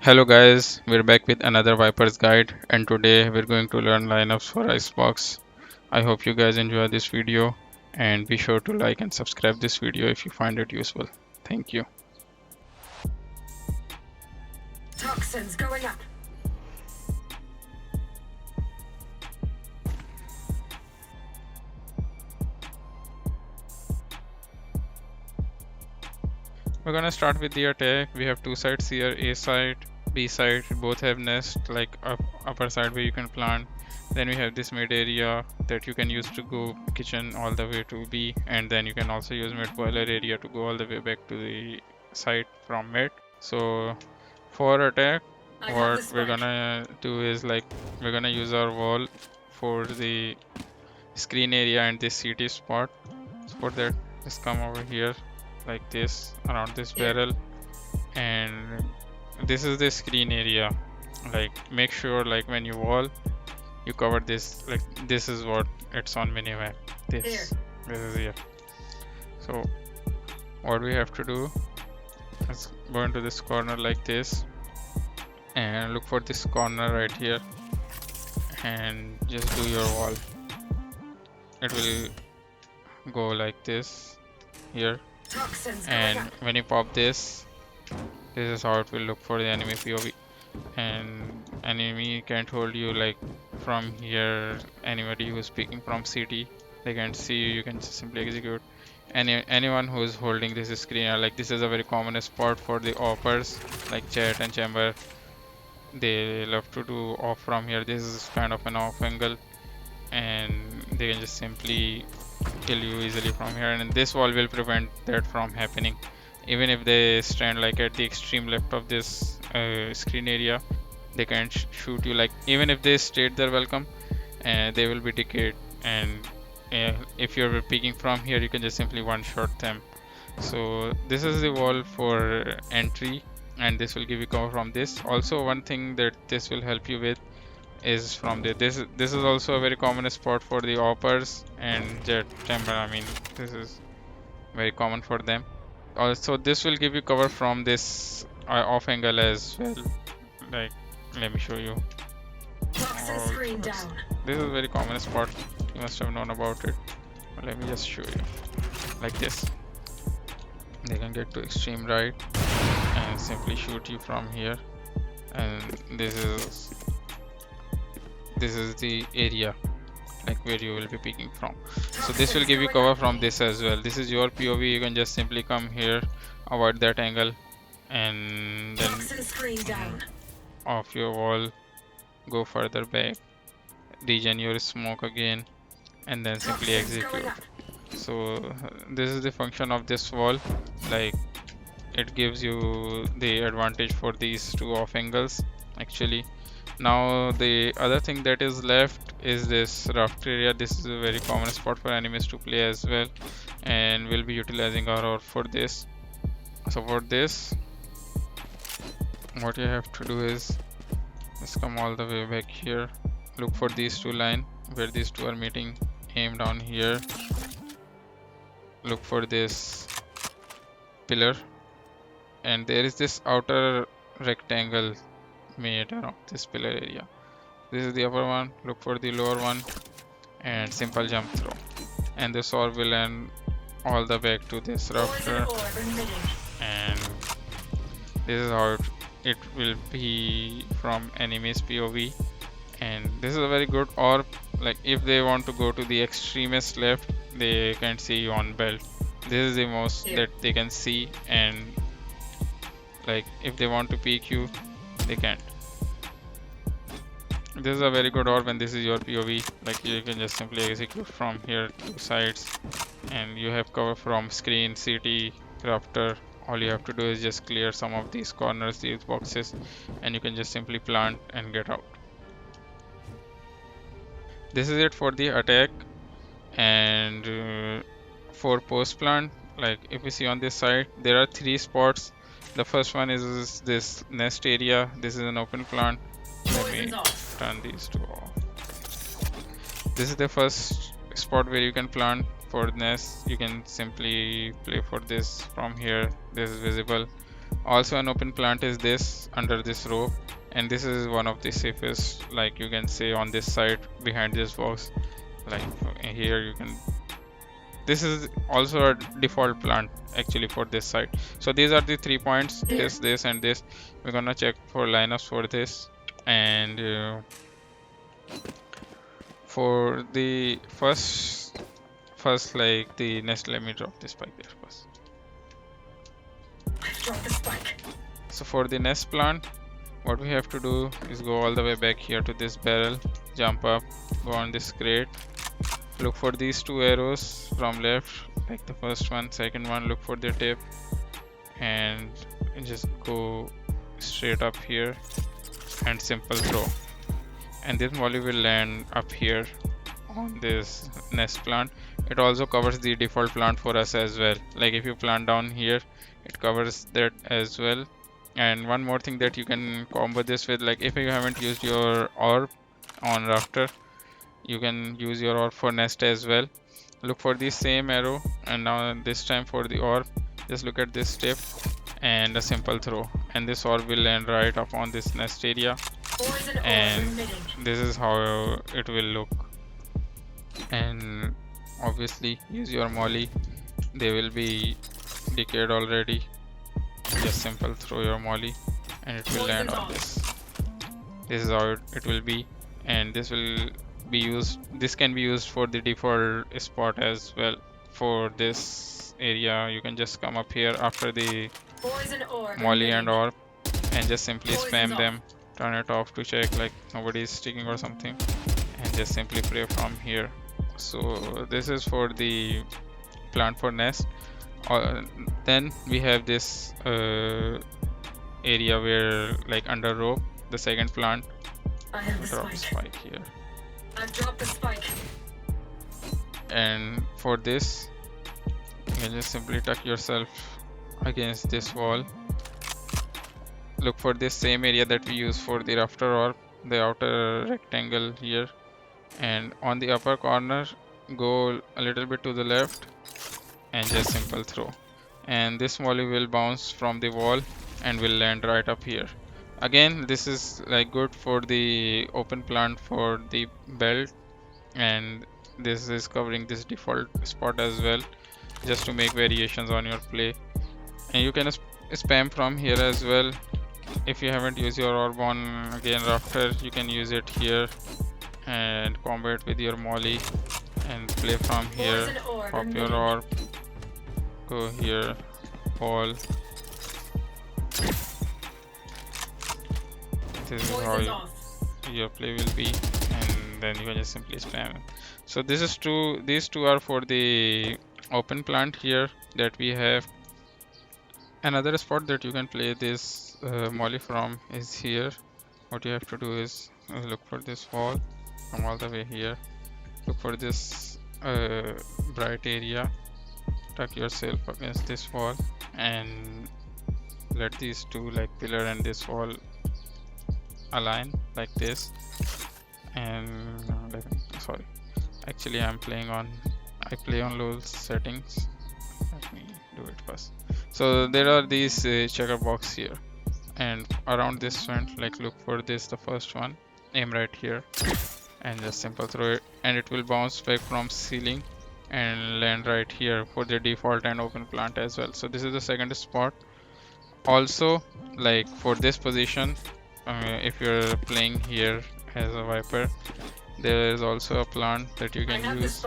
Hello guys, we're back with another Viper's Guide, and today we're going to learn lineups for Icebox. I hope you guys enjoy this video, and be sure to like and subscribe this video if you find it useful. Thank you. Toxins going up. We're gonna start with the attack. We have two sides here, A side, B side. Both have nest, like upper side where you can plant. Then we have this mid area that you can use to go kitchen all the way to B, and then you can also use mid boiler area to go all the way back to the side from mid. So for attack, what we're gonna do is like we're gonna use our wall for the screen area and this CT spot. So for that, just come over here like this around this barrel, and this is the screen area. Like make sure like when you wall you cover this, like this is what it's on minimap. This is here. So what we have to do is go into this corner like this and look for this corner right here and just do your wall. It will go like this here, and when you pop this is how it will look for the enemy POV, and enemy can't hold you. Like from here, anybody who's speaking from CT, they can't see you. You can just simply execute. Anyone who is holding this screen, like this is a very common spot for the offers like chat and chamber. They love to do off from here. This is kind of an off angle, and they can just simply kill you easily from here, and this wall will prevent that from happening. Even if they stand like at the extreme left of this screen area, they can't shoot you. Like even if they state their welcome, they will be decayed, and if you're peeking from here, you can just simply one shot them. So this is the wall for entry, and this will give you cover from this. Also, one thing that this will help you with is from the this is also a very common spot for the oppers and jet chamber. I mean, this is very common for them. Also, this will give you cover from this off angle as well. Like, let me show you. This is a very common spot. You must have known about it. But let me just show you. Like this, they can get to extreme right and simply shoot you from here. And this is the area like where you will be peeking from. So this will give you cover from this as well. This is your POV. You can just simply come here, avoid that angle, and then off your wall, go further back, regen your smoke again, and then simply execute. So this is the function of this wall. Like it gives you the advantage for these two off angles actually. Now the other thing that is left is this Rafter area. This is a very common spot for enemies to play as well, and we'll be utilizing our orb for this. So for this, what you have to do is just come all the way back here, look for these two lines where these two are meeting, aim down here, look for this pillar, and there is this outer rectangle made around this pillar area. This is the upper one. Look for the lower one and simple jump through, and this orb will end all the back to this Rafter, and this is how it will be from enemy's POV. And this is a very good orb. Like if they want to go to the extremist left, they can't see you on belt. This is the most that they can see, and like if they want to peek you, they can't. This is a very good orb, and this is your POV. Like you can just simply execute from here to sides, and you have cover from screen, CT, Rafter. All you have to do is just clear some of these corners, these boxes, and you can just simply plant and get out. This is it for the attack. And for post plant, like if you see on this side, there are three spots. The first one is this nest area. This is an open plant. Let me turn these two off. This is the first spot where you can plant for nest. You can simply play for this from here. This is visible. Also an open plant is this under this row, and this is one of the safest, like you can say, on this side behind this box. Like here you can, this is also a default plant actually for this side. So these are the 3 points, this and this. We're gonna check for lineups for this, and for the first like the nest, let me drop this spike there first. Drop the spike. So for the nest plant, what we have to do is go all the way back here to this barrel, jump up, go on this crate, look for these 2 arrows from left, like the first one, second one, look for the tip, and just go straight up here and simple throw, and this molly will land up here on this nest plant. It also covers the default plant for us as well, like if you plant down here, it covers that as well. And one more thing that you can combo this with, like if you haven't used your orb on Rafter, you can use your orb for nest as well. Look for the same arrow, and now this time for the orb, just look at this tip and a simple throw, and this orb will land right up on this nest area, and this is how it will look. And obviously use your molly, they will be decayed already. Just simple throw your molly and it will land on this. This is how it will be, and this will be used, this can be used for the default spot as well. For this area you can just come up here after the molly and orb and just simply spam them, turn it off to check like nobody is sticking or something, and just simply pray from here. So this is for the plant for nest. Then we have this area where like under rope, the second plant. I have the Drop spike. spike here, I've dropped the spike. and for this you can just simply tuck yourself against this wall. Look for this same area that we use for the Rafter Orb, the outer rectangle here, and on the upper corner go a little bit to the left and just simple throw, and this volley will bounce from the wall and will land right up here. Again, this is like good for the open plant for the belt, and this is covering this default spot as well, just to make variations on your play. And you can spam from here as well. If you haven't used your orb on again Rafter, you can use it here and combo it with your molly and play from here. Pop your orb, go here, ball. This is how your play will be, and then you can just simply spam. So this is two, these two are for the open plant here that we have. Another spot that you can play this molly from is here. What you have to do is look for this wall, come all the way here, look for this bright area, tuck yourself against this wall, and let these two, like pillar and this wall, align like this. And sorry, actually I play on low settings. Let me do it first. So there are these checker box here, and around this front, like look for this, the first one, aim right here and just simple throw it, and it will bounce back from ceiling and land right here for the default and open plant as well. So this is the second spot. Also, like for this position, if you're playing here as a viper, there is also a plant that you can use.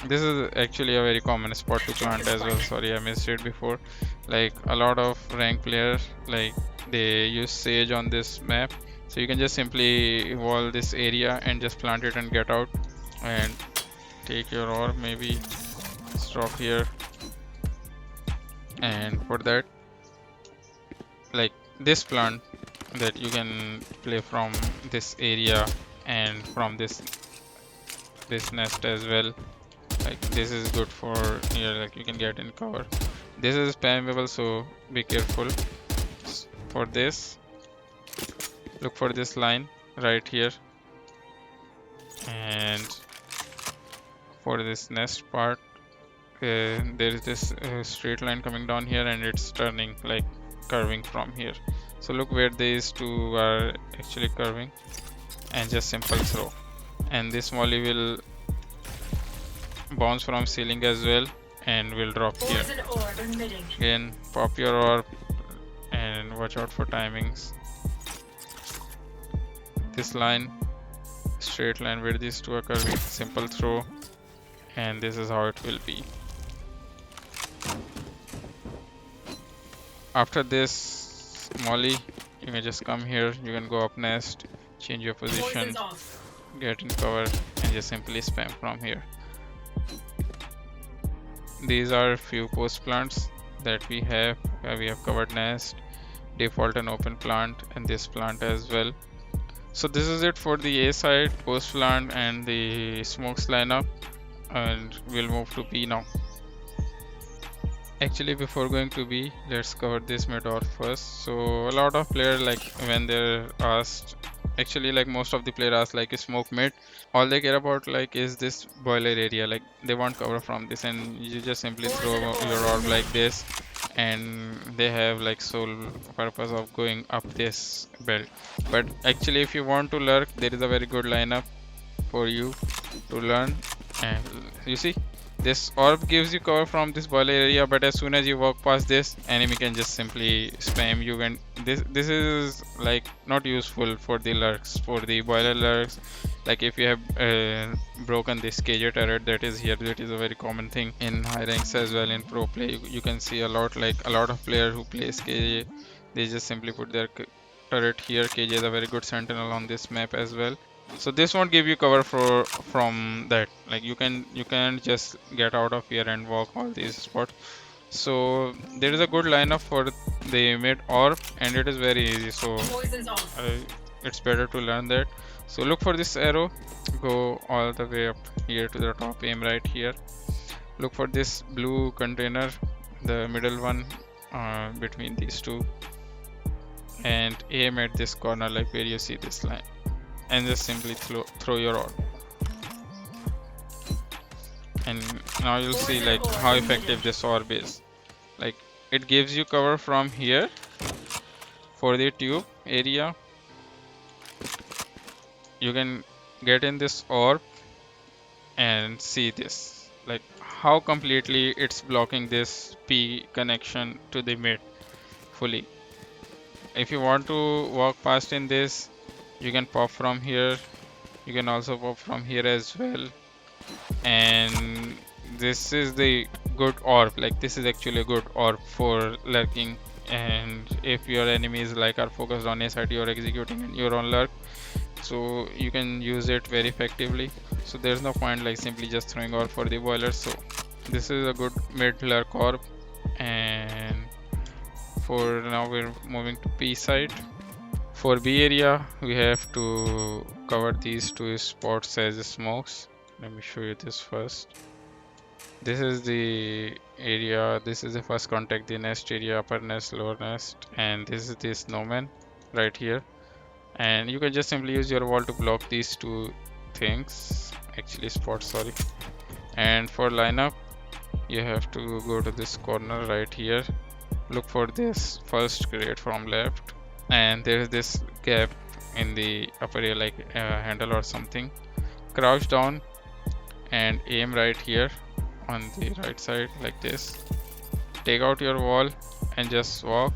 This is actually a very common spot to plant as well. Sorry, I missed it before. Like a lot of rank players, like they use sage on this map, so you can just simply wall this area and just plant it and get out and take your orb. Maybe stop here, and for that, like this plant that you can play from this area and from this nest as well. Like this is good for here, like you can get in cover. This is spammable, so be careful. For this, look for this line right here, and for this nest part, there is this straight line coming down here, and it's turning like curving from here. So look where these two are actually curving, and just simple throw, and this molly will bounce from ceiling as well and will drop here. Poison orb emitting. Again, pop your orb and watch out for timings. This line, straight line where these two are curving, simple throw, and this is how it will be. After this molly, you may just come here, you can go up nest, change your position, Poison's off. get in cover, and just simply spam from here. These are few post plants that we have. We have covered nest, default and open plant, and this plant as well. So this is it for the A side, post plant and the smokes lineup, and we'll move to B now. Actually, before going to B, let's cover this mid orb first. So a lot of players, like when they're asked, actually like most of the players ask like smoke mid, all they care about like is this boiler area, like they want cover from this, and you just simply throw your orb like this, and they have like sole purpose of going up this belt. But actually if you want to lurk, there is a very good lineup for you to learn. And you see, this orb gives you cover from this boiler area, but as soon as you walk past this, enemy can just simply spam you, and this is like not useful for the lurks, for the boiler lurks. Like if you have broken this KJ turret that is here, that is a very common thing in high ranks as well. In pro play, you can see a lot, like a lot of players who plays KJ, they just simply put their turret here. KJ is a very good sentinel on this map as well. So this won't give you cover from that, like you can just get out of here and walk all these spots. So there is a good lineup for the mid orb, and it is very easy, so Poison's off. it's better to learn that. So look for this arrow, go all the way up here to the top, aim right here, look for this blue container, the middle one between these two, and aim at this corner, like where you see this line, and just simply throw your orb. And now you'll see like how effective this orb is. Like it gives you cover from here for the tube area. You can get in this orb and see this, like how completely it's blocking this P connection to the mid fully. If you want to walk past in this, you can pop from here, you can also pop from here as well. And this is the good orb, like this is actually a good orb for lurking. And if your enemies like are focused on a side, you're executing and you're on lurk, so you can use it very effectively. So there's no point like simply just throwing orb for the boiler. So this is a good mid lurk orb. And for now we're moving to B side. For B area, we have to cover these two spots as smokes. Let me show you this first. This is the area, this is the first contact, the nest area, upper nest, lower nest, and this is the snowman right here. And you can just simply use your wall to block these two things, actually spots, sorry. And for lineup, you have to go to this corner right here, look for this first crate from left, and there is this gap in the upper area, like a handle or something. Crouch down and aim right here on the right side like this. Take out your wall and just walk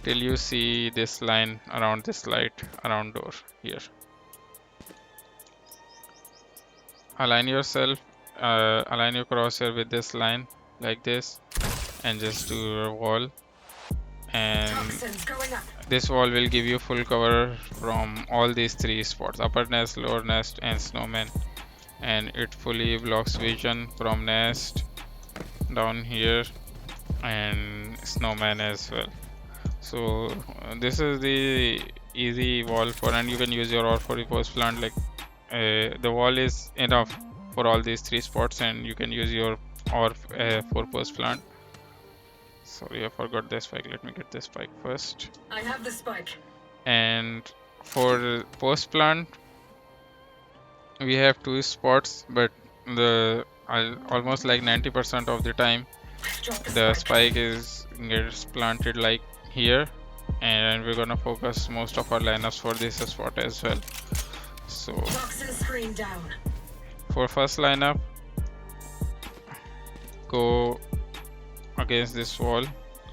till you see this line around this light around door here. Align yourself, align your crosshair with this line like this, and just do your wall. And Toxins going up. this wall will give you full cover from all these three spots, upper nest, lower nest, and snowman. And it fully blocks vision from nest down here and snowman as well. So this is the easy wall for, and you can use your orb for the post plant. Like the wall is enough for all these three spots, and you can use your orb for post plant. Sorry, I forgot this spike. Let me get this spike first. I have the spike. And for post plant, we have two spots, but the almost like 90% of the time Drop the spike is gets planted like here, and we're gonna focus most of our lineups for this spot as well. So Toxin screen down. for first lineup, go against this wall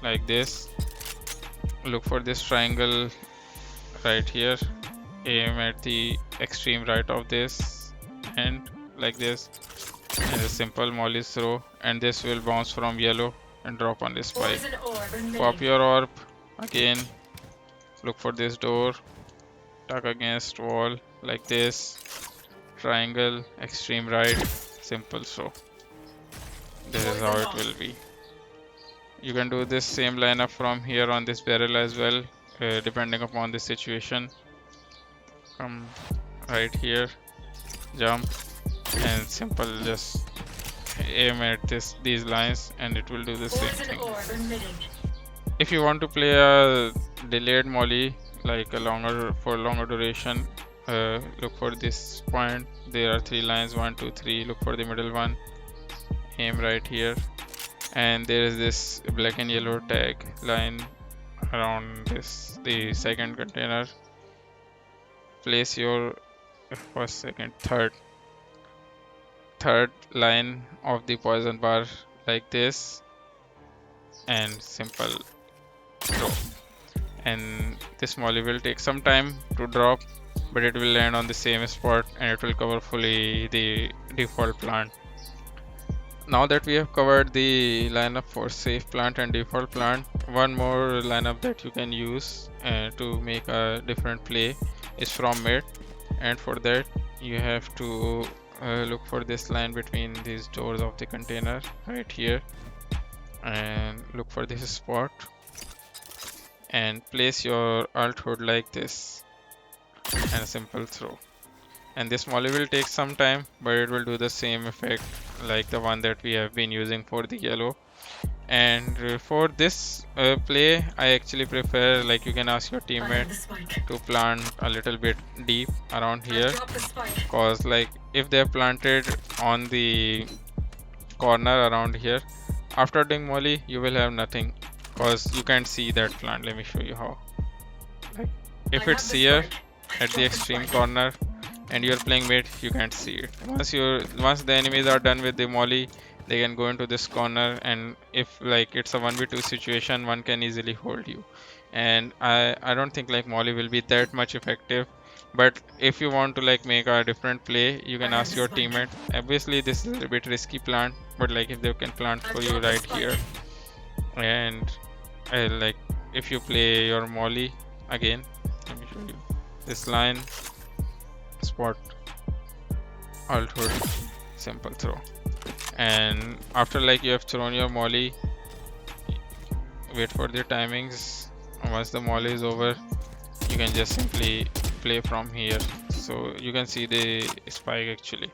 like this, look for this triangle right here, aim at the extreme right of this and like this, and a simple molly throw, and this will bounce from yellow and drop on this spike. Poison orb emitting. Pop your orb again, look for this door, tuck against wall like this, triangle, extreme right, simple throw. This is how it will be. You can do this same lineup from here on this barrel as well, depending upon the situation. Come right here, jump, and simple just aim at these lines and it will do the same Poison thing. orb emitting. If you want to play a delayed molly, like a longer duration, look for this point. There are 3 lines, 1 2 3. Look for the middle one, aim right here, and there is this black and yellow tag line around the second container. Place your first, second, third line of the poison bar like this, and simple throw. And this molly will take some time to drop, but it will land on the same spot and it will cover fully the default plant. Now that we have covered the lineup for safe plant and default plant, one more lineup that you can use to make a different play is from mid, and for that you have to look for this line between these doors of the container right here, and look for this spot and place your alt hood like this and a simple throw. And this molly will take some time, but it will do the same effect like the one that we have been using for the yellow. And for this play, I actually prefer, like, you can ask your I teammate have the spike. to plant a little bit deep around here, Drop the spike. cause like if they're planted on the corner around here, after doing molly you will have nothing, cause you can't see that plant. Let me show you how. Like if I it's have the here spike. at the Drop the extreme spike. corner and you're playing mid, you can't see it. Once the enemies are done with the molly, they can go into this corner, and if like it's a 1v2 situation, one can easily hold you. And I don't think like molly will be that much effective, but if you want to like make a different play, you can I have ask the your spike. teammate. Obviously this is a bit risky plant, but like if they can plant I've for you dropped the right spike. here, and like if you play your molly again, let me show you this line, spot, alt hood, simple throw. And after like you have thrown your molly, wait for the timings. Once the molly is over, you can just simply play from here, so you can see the spike actually.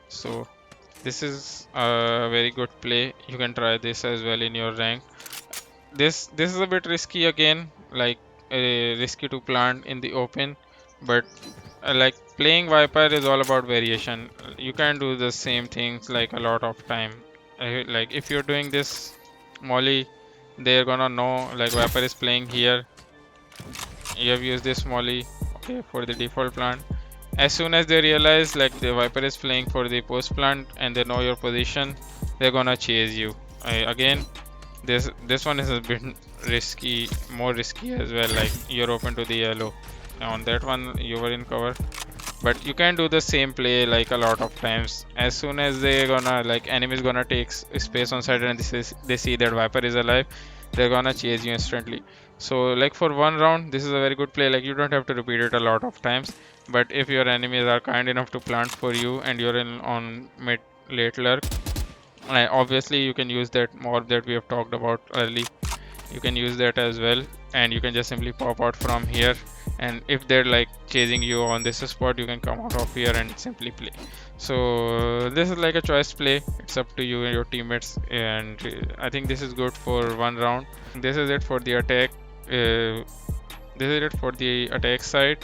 So this is a very good play. You can try this as well in your rank. This is a bit risky again, like risky to plant in the open, but like playing Viper is all about variation. You can do the same things like a lot of time. Like if you're doing this molly, they're gonna know like Viper is playing here. You have used this molly, okay, for the default plant. As soon as they realize like the Viper is playing for the post plant and they know your position, they're gonna chase you. Again, this one is a bit risky, more risky as well. Like you're open to the yellow. On that one you were in cover, but you can do the same play like a lot of times. As soon as they gonna like enemies gonna take space on side and they see that Viper is alive, they're gonna chase you instantly. So like for one round, this is a very good play. Like you don't have to repeat it a lot of times, but if your enemies are kind enough to plant for you and you're in on mid late lurk, obviously you can use that orb that we have talked about early. You can use that as well, and you can just simply pop out from here, and if they're like chasing you on this spot, you can come out of here and simply play. So this is like a choice play. It's up to you and your teammates, and I think this is good for one round. This is it for the attack. This is it for the attack side.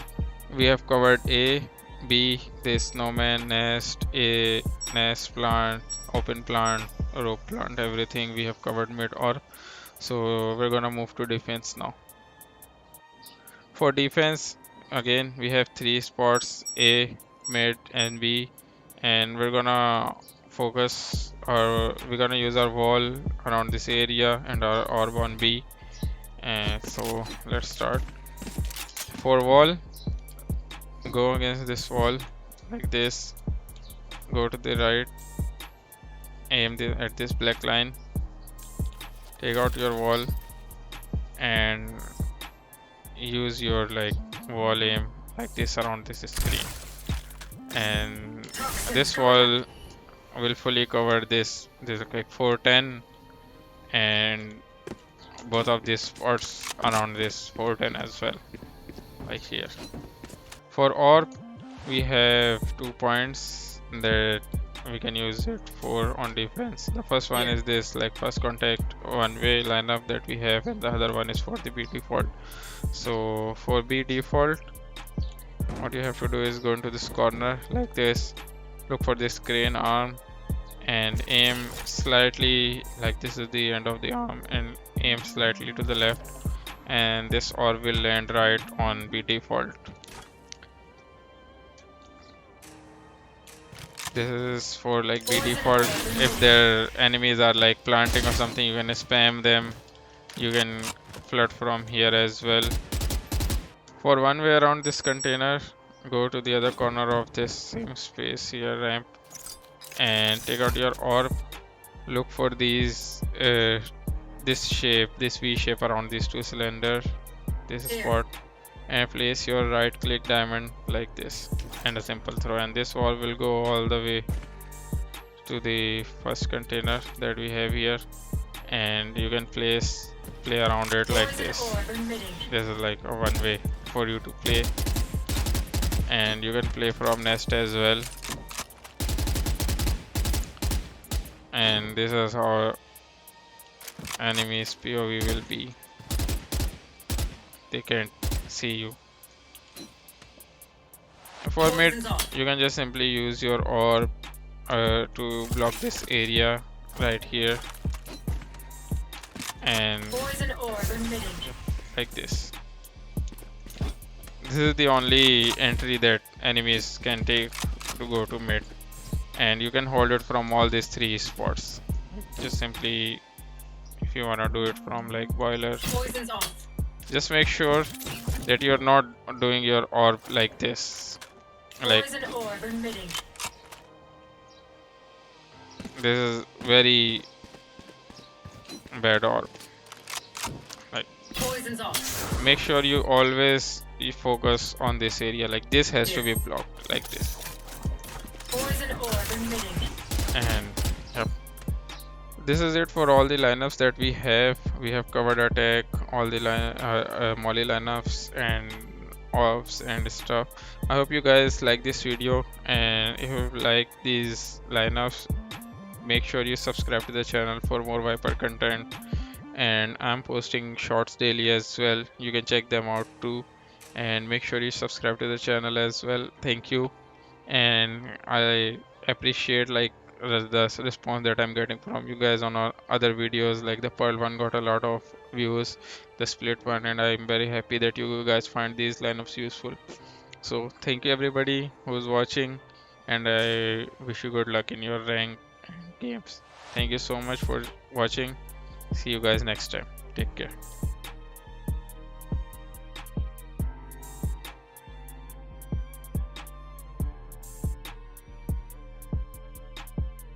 We have covered A, B, the snowman, nest, A, nest, plant, open plant, rope plant, everything we have covered mid or. So we're gonna move to defense now. For defense, again we have three spots: A, mid, and B, and we're gonna focus or we're gonna use our wall around this area and our orb on B. And so let's start. For wall, go against this wall like this, go to the right, aim at this black line, take out your wall and use your like wall aim like this around this screen, and this wall will fully cover this like 410 and both of these spots around this 410 as well, like here. For orb, we have 2 points that we can use it for on defense. The first one is this like first contact one way lineup that we have, and the other one is for the B default. So for B default, what you have to do is go into this corner like this, look for this crane arm and aim slightly, like this is the end of the arm, and aim slightly to the left, and this orb will land right on B default. This is for like B default. If their enemies are like planting or something, you can spam them. You can flood from here as well. For one way around this container, go to the other corner of this same space here, ramp, and take out your orb. Look for these this shape, this V shape around these two cylinders, this spot, and place your right click diamond like this and a simple throw, and this wall will go all the way to the first container that we have here, and you can play around it like this. This is like a one way for you to play, and you can play from nest as well, and this is how enemies POV will be. They can't see you. For mid, you can just simply use your orb to block this area right here, and like this. This is the only entry that enemies can take to go to mid, and you can hold it from all these three spots. Just simply, if you wanna do it from like boiler, just make sure that you're not doing your orb like this. Like this is very bad orb. Like make sure you always focus on this area. Like this has to be blocked like this. And yep, this is it for all the lineups that we have. We have covered attack, all the molly lineups and orbs and stuff. I hope you guys like this video, and if you like these lineups, make sure you subscribe to the channel for more Viper content, and I'm posting shorts daily as well. You can check them out too, and make sure you subscribe to the channel as well. Thank you, and I appreciate like the response that I'm getting from you guys on our other videos. Like the Pearl one got a lot of views, the split one, and I'm very happy that you guys find these lineups useful. So thank you everybody who's watching, and I wish you good luck in your rank games. Thank you so much for watching. See you guys next time. Take care.